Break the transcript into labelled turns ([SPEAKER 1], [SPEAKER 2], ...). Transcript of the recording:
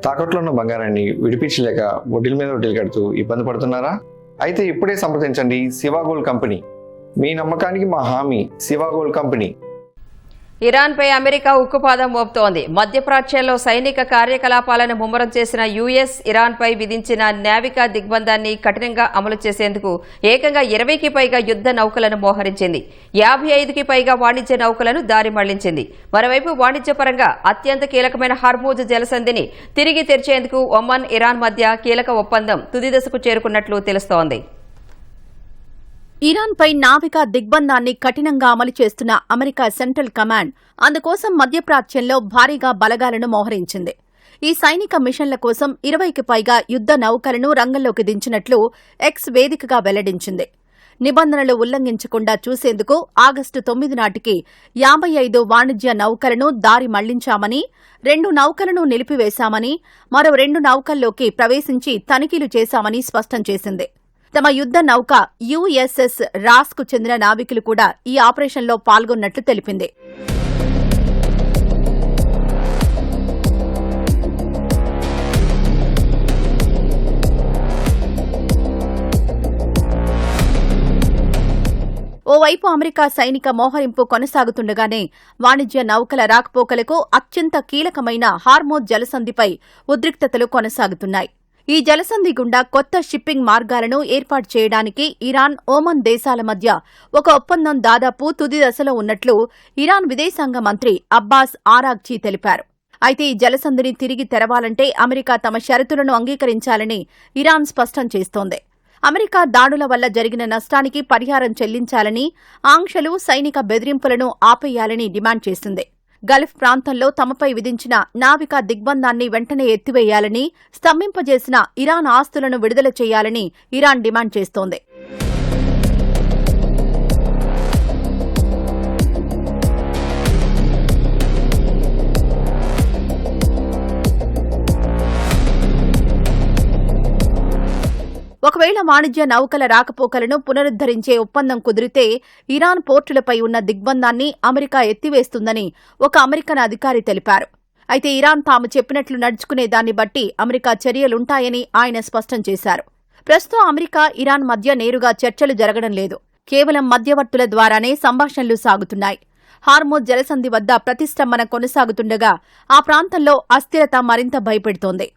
[SPEAKER 1] తాకట్లో ఉన్న బంగారాన్ని విడిపించలేక వడ్డీల మీద వడ్డీలు కడుతూ ఇబ్బంది పడుతున్నారా? అయితే ఇప్పుడే సంప్రదించండి శివ గోల్డ్ కంపెనీ. మీ నమ్మకానికి మా హామీ శివ గోల్డ్ కంపెనీ.
[SPEAKER 2] ఇరాన్పై అమెరికా ఉక్కుపాదం మోపుతోంది. మధ్యప్రాచ్యంలో సైనిక కార్యకలాపాలను ముమ్మరం చేసిన యుఎస్ ఇరాన్పై విధించిన నావికా దిగ్బంధాన్ని కఠినంగా అమలు చేసేందుకు ఏకంగా 20కి పైగా యుద్ధ నౌకలను మోహరించింది. 55కి పైగా వాణిజ్య నౌకలను దారి మళ్లించింది. మరోవైపు వాణిజ్యపరంగా అత్యంత కీలకమైన హర్మూజ్ జలసంధిని తిరిగి తెరిచేందుకు ఒమన్, ఇరాన్ మధ్య కీలక ఒప్పందం తుది దశకు చేరుకున్నట్లు తెలుస్తోంది.
[SPEAKER 3] ఇరాన్పై నావికా దిగ్బంధాన్ని కఠినంగా అమలు చేస్తున్న అమెరికా సెంట్రల్ కమాండ్ అందుకోసం మధ్యప్రాచ్యంలో భారీగా బలగాలను మోహరించింది. ఈ సైనిక మిషన్ల కోసం 20కి పైగా యుద్ధ నౌకలను రంగంలోకి దించినట్లు ఎక్స్ వేదికగా వెల్లడించింది. నిబంధనలు ఉల్లంఘించకుండా చూసేందుకు ఆగస్టు 9 నాటికి 55 వాణిజ్య నౌకలను దారి మళ్లించామని, 2 నౌకలను నిలిపివేశామని, మరో 2 నౌకల్లోకి ప్రవేశించి తనిఖీలు చేశామని స్పష్టం చేసింది. తమ యుద్ధ నౌక యుఎస్ఎస్ రాస్కు చెందిన నావికులు కూడా ఈ ఆపరేషన్లో పాల్గొన్నట్లు తెలిపింది. ఓవైపు అమెరికా సైనిక మోహరింపు కొనసాగుతుండగానే వాణిజ్య నౌకల రాకపోకలకు అత్యంత కీలకమైన హార్మోజ్ జలసంధిపై ఉద్రిక్తతలు కొనసాగుతున్నాయి. ఈ జలసంధి గుండా కొత్త షిప్పింగ్ మార్గాలను ఏర్పాటు చేయడానికి ఇరాన్, ఒమన్ దేశాల మధ్య ఒక ఒప్పందం దాదాపు తుది దశలో ఉన్నట్లు ఇరాన్ విదేశాంగ మంత్రి అబ్బాస్ ఆరాగ్చీ తెలిపారు. అయితే ఈ జలసంధిని తిరిగి తెరవాలంటే అమెరికా తమ షరతులను అంగీకరించాలని ఇరాన్ స్పష్టం చేస్తోంది. అమెరికా దాడుల వల్ల జరిగిన నష్టానికి పరిహారం చెల్లించాలని, ఆంక్షలు, సైనిక బెదిరింపులను ఆపేయాలని డిమాండ్ చేసింది. గల్ఫ్ ప్రాంతంలో తమపై విధించిన నావికా దిగ్బంధాన్ని వెంటనే ఎత్తివేయాలని, స్తంభింపజేసిన ఇరాన్ ఆస్తులను విడుదల చేయాలని ఇరాన్ డిమాండ్ చేస్తోంది. ఒకవేళ వాణిజ్య నౌకల రాకపోకలను పునరుద్దరించే ఒప్పందం కుదిరితే ఇరాన్ పోర్టులపై ఉన్న దిగ్బంధాన్ని అమెరికా ఎత్తివేస్తుందని ఒక అమెరికన్ అధికారి తెలిపారు. అయితే ఇరాన్ తాము చెప్పినట్లు నడుచుకునే దాన్ని బట్టి అమెరికా చర్యలుంటాయని ఆయన స్పష్టం చేశారు. ప్రస్తుతం అమెరికా, ఇరాన్ మధ్య నేరుగా చర్చలు జరగడం లేదు. కేవలం మధ్యవర్తుల ద్వారానే సంభాషణలు సాగుతున్నాయి. హార్మోజ్ జలసంధి వద్ద ప్రతిష్టంభన కొనసాగుతుండగా ఆ ప్రాంతంలో అస్థిరత మరింత భయపెడుతోంది.